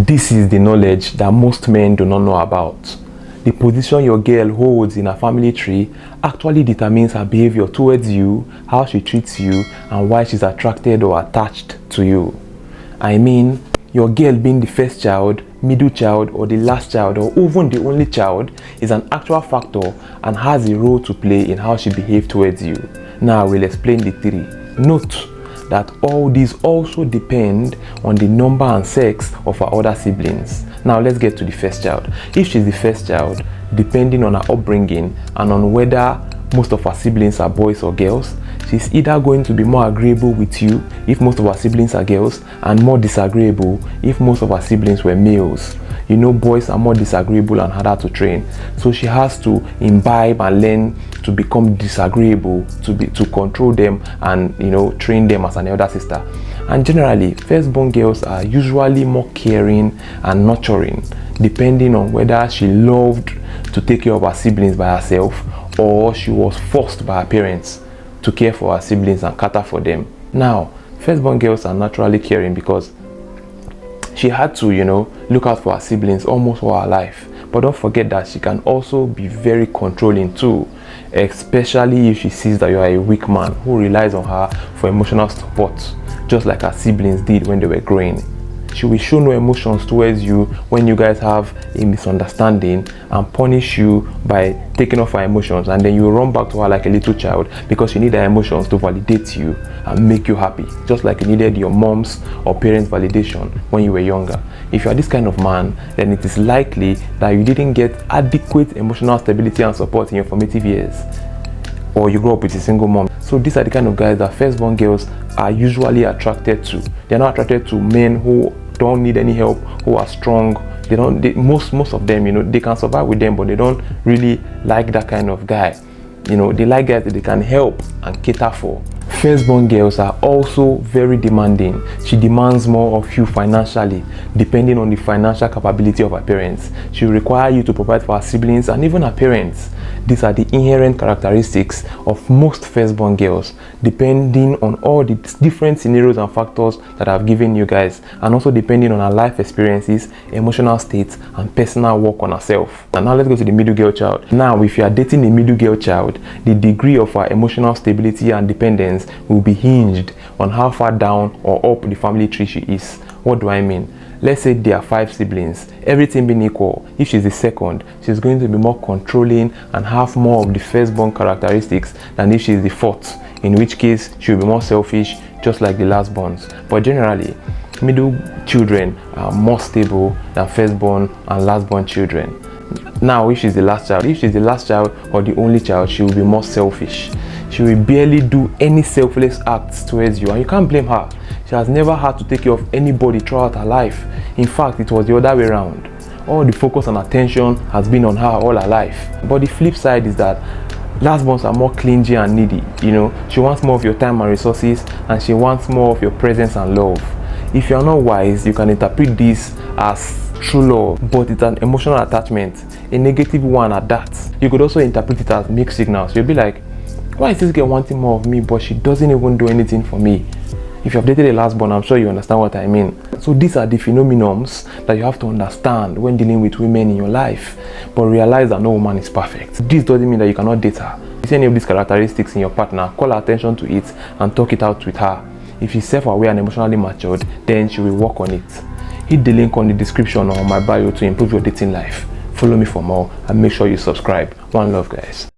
This is the knowledge that most men do not know about. The position your girl holds in a family tree actually determines her behavior towards you, how she treats you, and why she's attracted or attached to you. I mean, your girl being the first child, middle child, or the last child, or even the only child is an actual factor and has a role to play in how she behaves towards you. Now we'll explain the theory. Note that all these also depend on the number and sex of her other siblings. Now let's get to the first child. If she's the first child, depending on her upbringing and on whether most of her siblings are boys or girls, she's either going to be more agreeable with you if most of her siblings are girls and more disagreeable if most of her siblings were males. You know, boys are more disagreeable and harder to train, so she has to imbibe and learn to become disagreeable to control them and, you know, train them as an elder sister. And generally, firstborn girls are usually more caring and nurturing, depending on whether she loved to take care of her siblings by herself or she was forced by her parents to care for her siblings and cater for them. Now, firstborn girls are naturally caring because she had to, you know, look out for her siblings almost all her life. But don't forget that she can also be very controlling too, especially if she sees that you are a weak man who relies on her for emotional support, just like her siblings did when they were growing. She will show no emotions towards you when you guys have a misunderstanding and punish you by taking off her emotions, and then you run back to her like a little child because you need her emotions to validate you and make you happy, just like you needed your mom's or parents' validation when you were younger. If you are this kind of man, then it is likely that you didn't get adequate emotional stability and support in your formative years, or you grew up with a single mom. So these are the kind of guys that firstborn girls are usually attracted to. They're not attracted to men who don't need any help, who are strong. Most of them, you know, they can survive with them, but they don't really like that kind of guy. You know, they like guys that they can help and cater for. Firstborn girls are also very demanding. She demands more of you financially, depending on the financial capability of her parents. She will require you to provide for her siblings and even her parents. These are the inherent characteristics of most firstborn girls, depending on all the different scenarios and factors that I've given you guys, and also depending on her life experiences, emotional states, and personal work on herself. And now let's go to the middle girl child. Now, if you are dating a middle girl child, the degree of her emotional stability and dependence will be hinged on how far down or up the family tree she is. What do I mean? Let's say there are 5 siblings, everything being equal. If she's the second, she's going to be more controlling and have more of the firstborn characteristics than if she's the fourth, in which case she'll be more selfish, just like the lastborns. But generally, middle children are more stable than firstborn and lastborn children. Now, if she's the last child or the only child, she will be more selfish. She will barely do any selfless acts towards you, and you can't blame her. She has never had to take care of anybody throughout her life. In fact, it was the other way around. All the focus and attention has been on her all her life. But the flip side is that lastborns are more clingy and needy. You know, she wants more of your time and resources, and she wants more of your presence and love. If you are not wise, you can interpret this as true love, but it's an emotional attachment, a negative one at that. You could also interpret it as mixed signals. You'll be like, why is this girl wanting more of me, but she doesn't even do anything for me? If you have dated a lastborn, I'm sure you understand what I mean. So these are the phenomenons that you have to understand when dealing with women in your life, but realize that no woman is perfect. This doesn't mean that you cannot date her. If you see any of these characteristics in your partner, call her attention to it and talk it out with her. If she's self-aware and emotionally matured, then she will work on it. Hit the link on the description or on my bio to improve your dating life. Follow me for more and make sure you subscribe. One love, guys.